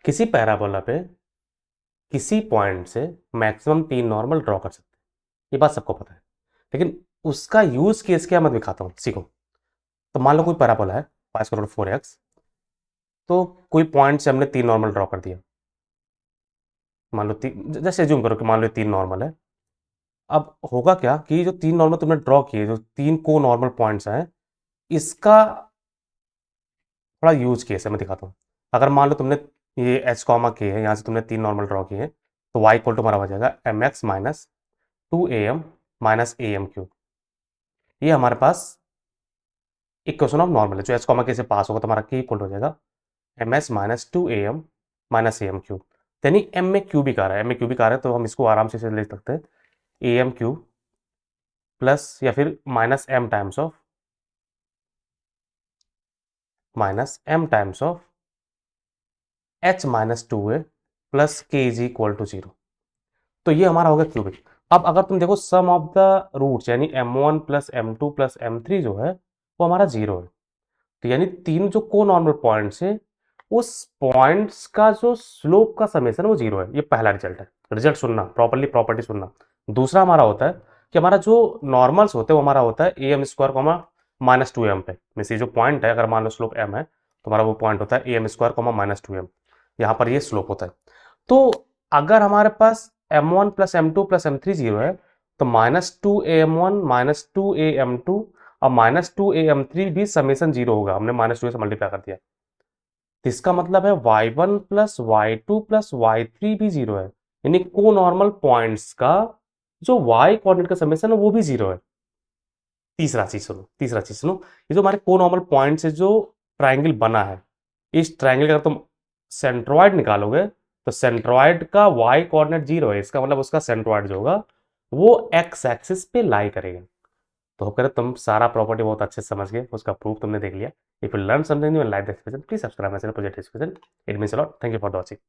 किसी पैराबोला पे किसी पॉइंट से मैक्सिमम 3 नॉर्मल ड्रॉ कर सकते हैं, ये बात सबको पता है। लेकिन उसका यूज केस क्या मैं दिखाता हूँ, सीखो। तो मान लो कोई पैराबोला है 5 करोड़ 4x, तो कोई पॉइंट से हमने 3 नॉर्मल ड्रॉ कर दिया। मान लो जैसे एज्यूम करो कि मान लो 3 नॉर्मल है। अब होगा क्या कि जो 3 नॉर्मल तुमने ड्रॉ किए, जो 3 को नॉर्मल पॉइंट्स हैं, इसका थोड़ा यूज केस है, मैं दिखाता हूँ। अगर मान लो तुमने ये एच कॉमा के है, यहाँ से तुमने 3 नॉर्मल ड्रॉ किए हैं, तो वाई इक्वल टू हमारा हो जाएगा m x minus 2am minus a m cube. ये हमारे पास इक्वेशन ऑफ नॉर्मल है, जो एच कॉमा के से पास होगा तो हमारा के इक्वल हो जाएगा m s minus 2am minus a m cube. यानी एम में क्यूबिक आ रहा है, एम में क्यूबिक आ रहा है, तो हम इसको आराम से ले सकते हैं ए एम क्यूब प्लस या फिर minus m times of h minus 2a plus k is equal to 0। तो ये हमारा होगा क्यूबिक। अब अगर तुम देखो सम ऑफ द रूट्स, यानी m1 plus m2 plus m3 जो है वो हमारा 0 है। तो यानी तीन जो को नॉर्मल पॉइंट्स है, उस पॉइंट्स का जो स्लोप का समेशन है वो 0 है। ये पहला रिजल्ट है। रिजल्ट सुनना प्रॉपर्ली, प्रॉपर्टी सुनना। दूसरा हमारा होता है कि हमारा जो नॉर्मल्स होते हैं वो हमारा होता है a m square comma minus 2m पे। मीन्स ये जो पॉइंट है, अगर मान लो स्लोप m है तो हमारा वो पॉइंट होता है a m square comma minus 2m। यहाँ पर ये स्लोप होता है। तो अगर हमारे पास m1 plus m2 plus m3 0 है, तो -2am1 -2am2 और -2am3 भी समेशन 0 होगा। हमने -2 से मल्टीप्लाई कर दिया, तो इसका मतलब है y1 plus y2 plus y3 भी 0 है। यानी को नॉर्मल पॉइंट्स का जो y कोऑर्डिनेट का समेशन है वो भी 0 है। तीसरा चीज सुनो, ये जो हमारे को नॉर्मल पॉइंट से जो ट्राइंगल बना है, इस ट्राइंगल का अगर तुम सेंट्रॉइड निकालोगे तो सेंट्रॉइड का y कोऑर्डिनेट 0 है। इसका मतलब उसका सेंट्रॉइड जो होगा वो x एक्सिस पे लाई करेगा। तो होप करें तुम सारा प्रॉपर्टी बहुत अच्छे से समझ गए, उसका प्रूफ तुमने देख लिया। If you learn something new and like the expression, please subscribe my channel project discussion. It means a lot. Thank you for the watching.